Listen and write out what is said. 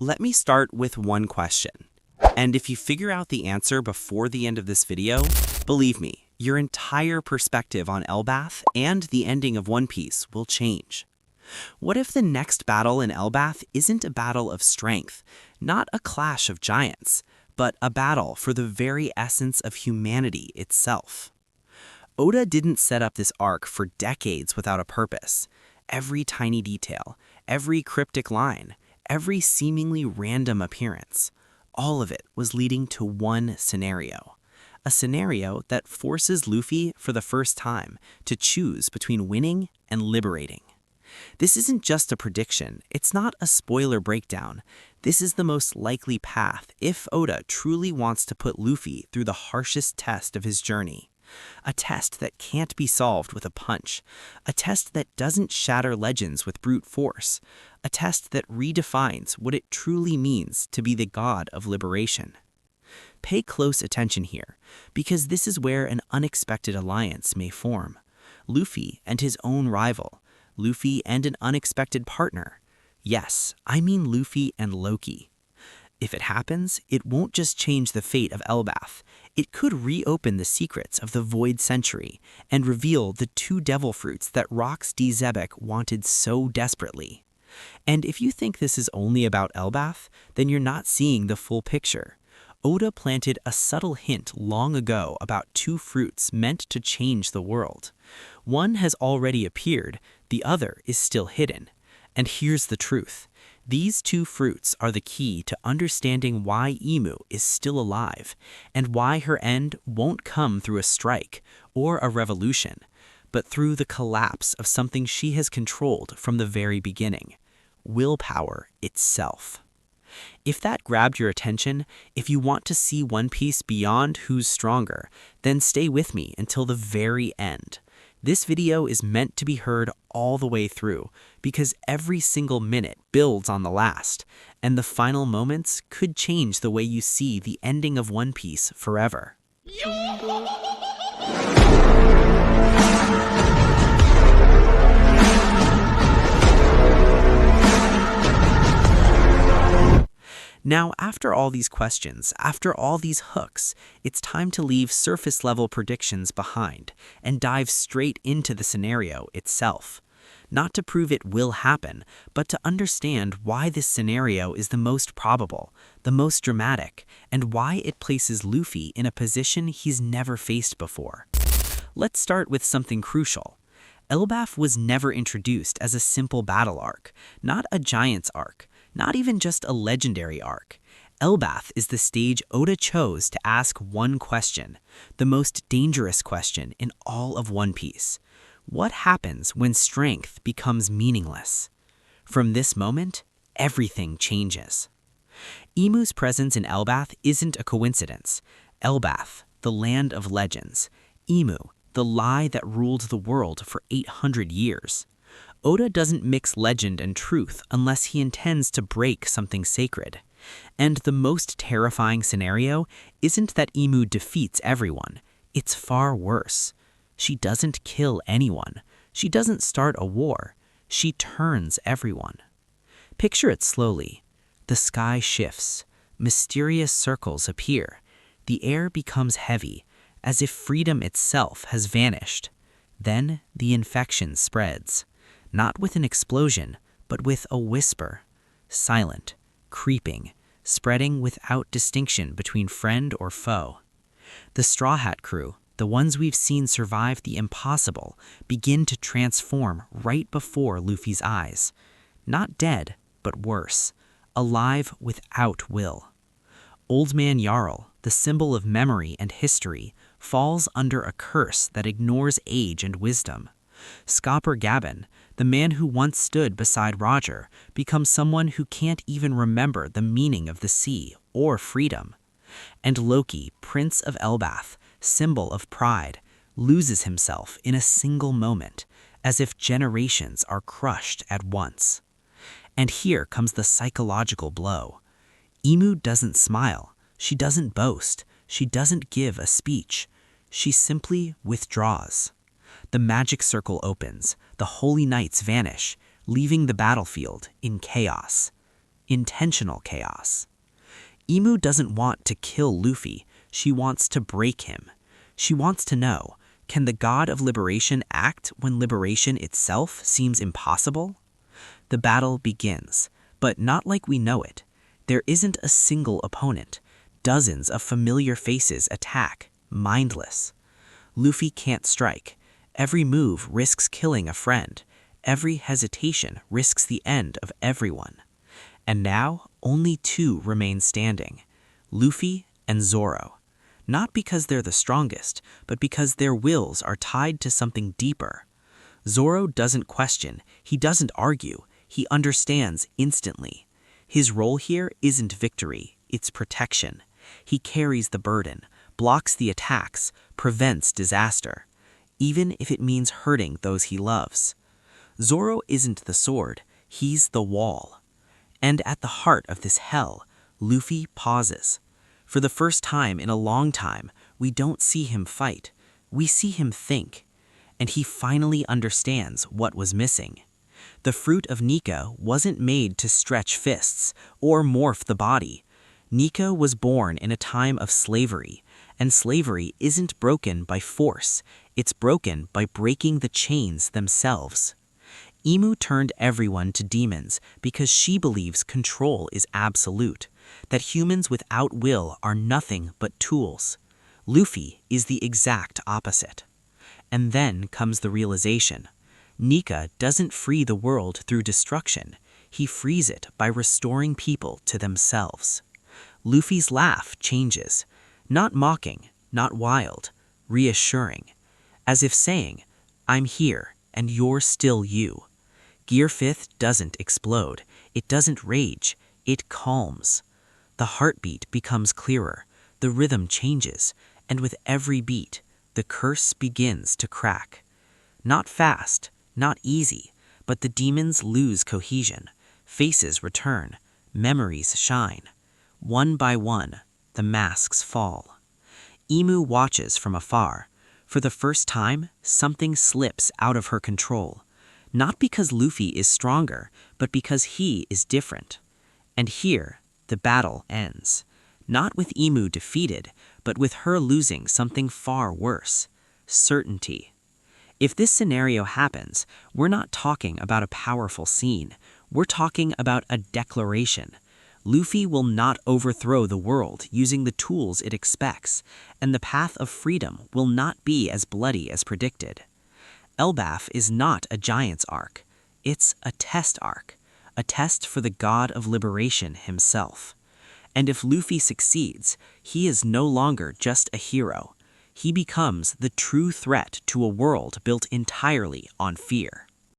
Let me start with one question. And if you figure out the answer before the end of this video, believe me, your entire perspective on Elbaf and the ending of One Piece will change. What if the next battle in Elbaf isn't a battle of strength, not a clash of giants, but a battle for the very essence of humanity itself? Oda didn't set up this arc for decades without a purpose. Every tiny detail, every cryptic line, every seemingly random appearance, all of it was leading to one scenario. A scenario that forces Luffy for the first time to choose between winning and liberating. This isn't just a prediction, it's not a spoiler breakdown. This is the most likely path if Oda truly wants to put Luffy through the harshest test of his journey. A test that can't be solved with a punch. A test that doesn't shatter legends with brute force. A test that redefines what it truly means to be the god of liberation. Pay close attention here, because this is where an unexpected alliance may form. Luffy and his own rival. Luffy and an unexpected partner. Yes, I mean Luffy and Loki. If it happens, it won't just change the fate of Elbaf. It could reopen the secrets of the Void Century and reveal the two devil fruits that Rox D. Zebek wanted so desperately. And if you think this is only about Elbaf, then you're not seeing the full picture. Oda planted a subtle hint long ago about two fruits meant to change the world. One has already appeared, the other is still hidden. And here's the truth. These two fruits are the key to understanding why Imu is still alive, and why her end won't come through a strike or a revolution, but through the collapse of something she has controlled from the very beginning: willpower itself. If that grabbed your attention, if you want to see One Piece beyond who's stronger, then stay with me until the very end. This video is meant to be heard all the way through, because every single minute builds on the last, and the final moments could change the way you see the ending of One Piece forever. Now, after all these questions, after all these hooks, it's time to leave surface-level predictions behind and dive straight into the scenario itself. Not to prove it will happen, but to understand why this scenario is the most probable, the most dramatic, and why it places Luffy in a position he's never faced before. Let's start with something crucial. Elbaf was never introduced as a simple battle arc, not a giant's arc. Not even just a legendary arc. Elbaf is the stage Oda chose to ask one question, the most dangerous question in all of One Piece. What happens when strength becomes meaningless? From this moment, everything changes. Imu's presence in Elbaf isn't a coincidence. Elbaf, the land of legends. Imu, the lie that ruled the world for 800 years. Oda doesn't mix legend and truth unless he intends to break something sacred. And the most terrifying scenario isn't that Imu defeats everyone. It's far worse. She doesn't kill anyone. She doesn't start a war. She turns everyone. Picture it slowly. The sky shifts. Mysterious circles appear. The air becomes heavy, as if freedom itself has vanished. Then the infection spreads. Not with an explosion, but with a whisper. Silent, creeping, spreading without distinction between friend or foe. The Straw Hat crew, the ones we've seen survive the impossible, begin to transform right before Luffy's eyes. Not dead, but worse. Alive without will. Old Man Jarl, the symbol of memory and history, falls under a curse that ignores age and wisdom. Scopper Gabbin, the man who once stood beside Roger, becomes someone who can't even remember the meaning of the sea or freedom. And Loki, Prince of Elbaf, symbol of pride, loses himself in a single moment, as if generations are crushed at once. And here comes the psychological blow. Imu doesn't smile, she doesn't boast, she doesn't give a speech. She simply withdraws. The magic circle opens, the holy knights vanish, leaving the battlefield in chaos. intentional chaos. Imu doesn't want to kill Luffy, she wants to break him. She wants to know, can the god of liberation act when liberation itself seems impossible? The battle begins, but not like we know it. There isn't a single opponent. Dozens of familiar faces attack, mindless. Luffy can't strike. Every move risks killing a friend. Every hesitation risks the end of everyone. And now, only two remain standing, Luffy and Zoro. Not because they're the strongest, but because their wills are tied to something deeper. Zoro doesn't question, he doesn't argue, he understands instantly. His role here isn't victory, it's protection. He carries the burden, blocks the attacks, prevents disaster, even if it means hurting those he loves. Zoro isn't the sword, he's the wall. And at the heart of this hell, Luffy pauses. For the first time in a long time, we don't see him fight, we see him think. And he finally understands what was missing. The fruit of Nika wasn't made to stretch fists or morph the body. Nika was born in a time of slavery, and slavery isn't broken by force, it's broken by breaking the chains themselves. Imu turned everyone to demons because she believes control is absolute, that humans without will are nothing but tools. Luffy is the exact opposite. And then comes the realization. Nika doesn't free the world through destruction, he frees it by restoring people to themselves. Luffy's laugh changes, not mocking, not wild, reassuring, as if saying, I'm here and you're still you. Gear 5th doesn't explode, it doesn't rage, it calms. The heartbeat becomes clearer, the rhythm changes, and with every beat, the curse begins to crack. Not fast, not easy, but the demons lose cohesion, faces return, memories shine. One by one, the masks fall. Imu watches from afar. For the first time, something slips out of her control. Not because Luffy is stronger, but because he is different. And here, the battle ends. Not with Imu defeated, but with her losing something far worse, certainty. If this scenario happens, we're not talking about a powerful scene, we're talking about a declaration. Luffy will not overthrow the world using the tools it expects, and the path of freedom will not be as bloody as predicted. Elbaf is not a giant's arc, it's a test arc, a test for the god of liberation himself. And if Luffy succeeds, he is no longer just a hero. He becomes the true threat to a world built entirely on fear.